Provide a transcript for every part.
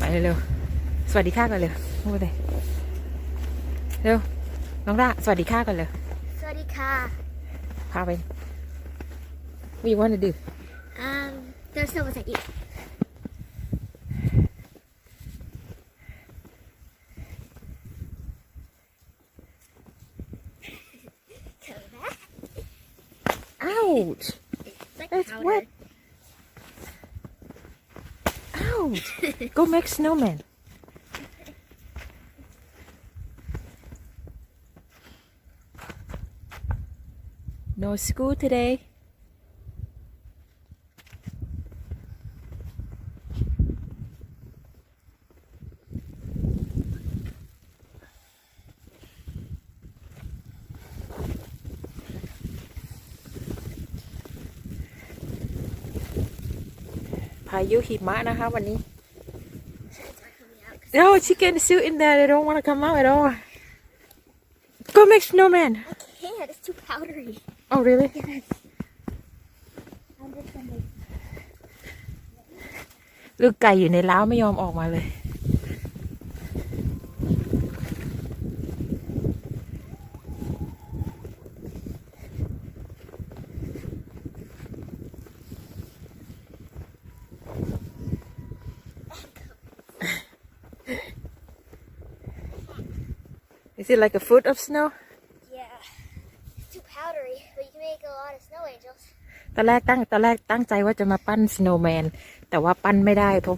ไปเร็วๆสวัสดีค่ะก่อนเร็วพูดเลยเร็วน้องด้าสวัสดีค่ะก่อนเร็วสวัสดีค่ะพาไปWhat you want to do? There's so much I eat. Ouch! Like It's powder. wet. Ouch! Go make snowman. No school today.พายุหิมะนะคะวันนี้ No, chicken is still in there. They don't want to come out at all. Go make snowman. I can't. It's too powdery. Oh, really? Yes. I'm just gonna make... ลูกไก่อยู่ในเล้าไม่ยอมออกมาเลย Is it like a foot of snow? Yeah. It's too powdery, but you can make a lot of snow angels. ตอนแรกตั้งใจว่าจะมาปั้น snowman แต่ว่าปั้นไม่ได้เพรา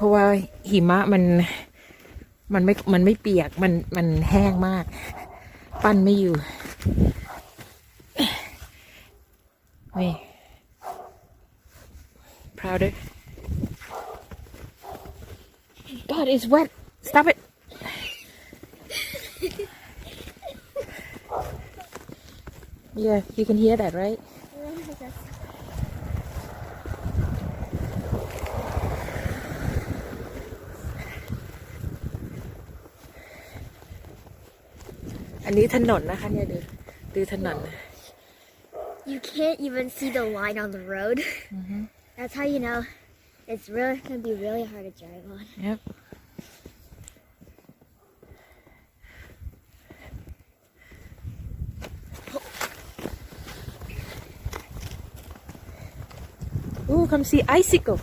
ะว่าหิมะมันไม่เปียกมันแห้งมาก ปั้นไม่อยู่นี่ powder God it's wet stop it yeah you can hear that rightอันนี้ถนนนะคะเนี่ยดูถนน You can't even see the line on the road. That's how you know it's really gonna be really hard to drive on. Yep. Ooh, come see icicle.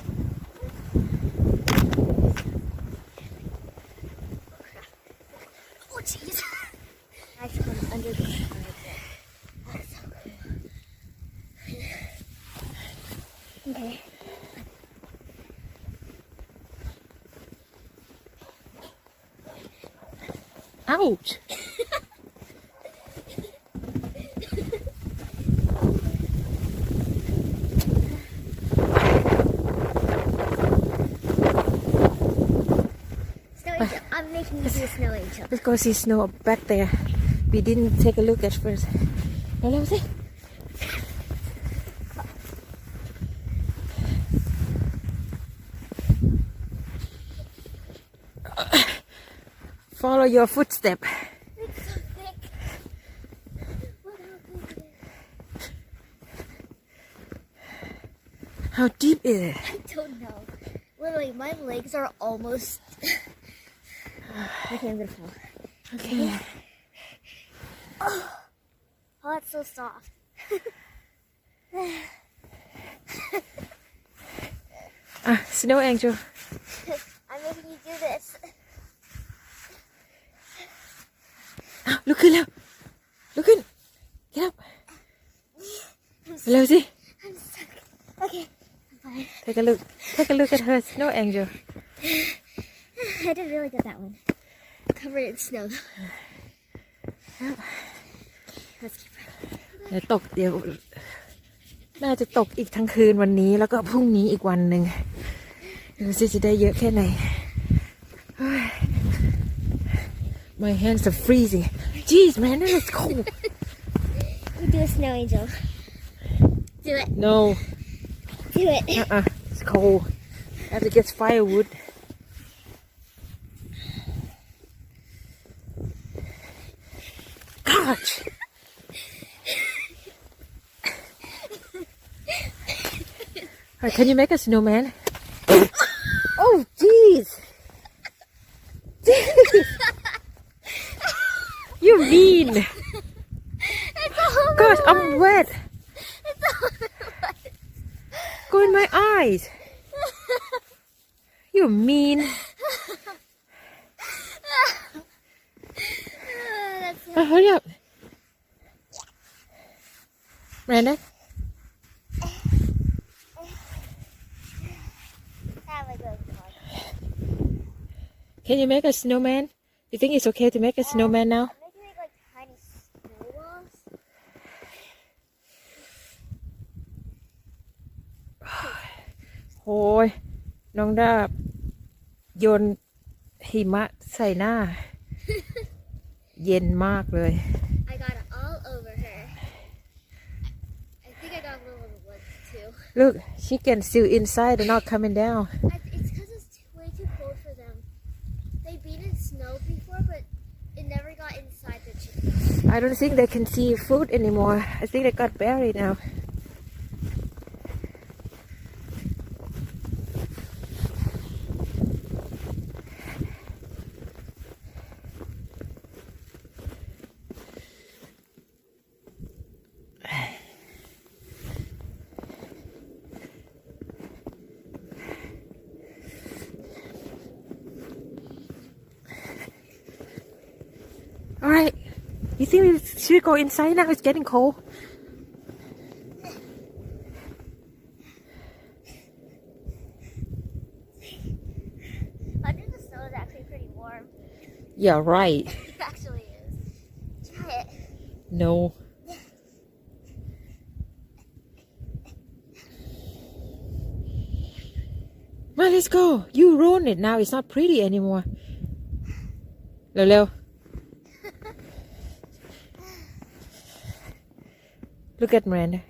Oh jeez. Ice comes under the car right there. That's so cool. Okay. Ouch. Snow angel. I'm making you see a snow angel. Let's go see snow back there. We didn't take a look at first. เร็วๆสิ Follow your footstep. It's so thick. What else is it? How deep is it? I don't know. Literally, my legs are almost. Okay, I'm gonna fall. Okay. Oh, it's so soft. Snow angel. I'm making you do this. Lookขึ้นแล้ว Look ขึ้น Get up. เร็วสิ I'm stuck. Okay, I'm fine. Take a look at her snow angel. I did really good that one. Covered in snow. Let's keep running. เดี๋ยวน่าจะตกอีกทั้งคืนวันนี้แล้วก็พรุ่งนี้อีกวันหนึ่งดูสิจะได้เยอะแค่ไหน My hands are freezing. Jeez, man, that is cold. You do a snow angel. Do it. No. Do it. It's cold. I have to get firewood. Gosh. Alright, can you make a snowman? Oh, geez. Jeez. Jeez. You mean. It's all Gosh, I'm wet. It's all Go in my eyes. You mean. That's Hurry up. Miranda, have a good one. can you make a snowman? You think it's okay to make a snowman now? I'm making like tiny snowballs. โอ้ยน้องดาบโยนหิมะใส่หน้า เย็นมากเลย I got it all over her. I think I got a little on the legs too. Look, chicken still inside and not coming down. It's because it's way too cold for them. They've been in snow before, but it never got inside the chicken. I don't think they can see food anymore. I think they got buried now. All right. You think we should go inside now? It's getting cold. Under the snow is actually pretty warm. Yeah, right. It actually is. Try it. No. Well, let's go. You ruined it now. It's not pretty anymore. เร็วๆ Look at Miranda.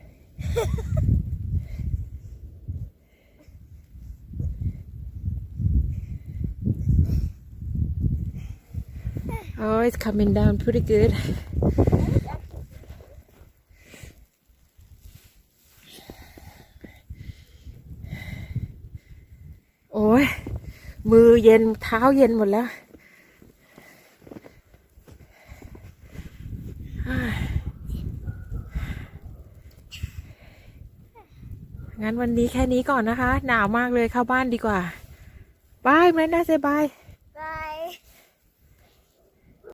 Oh, it's coming down pretty good. โอ้ยมือเย็นเท้าเย็นหมดแล้ว งั้นวันนี้แค่นี้ก่อนนะคะ หนาวมากเลยเข้าบ้านดีกว่าบายแมนด้าเซบาย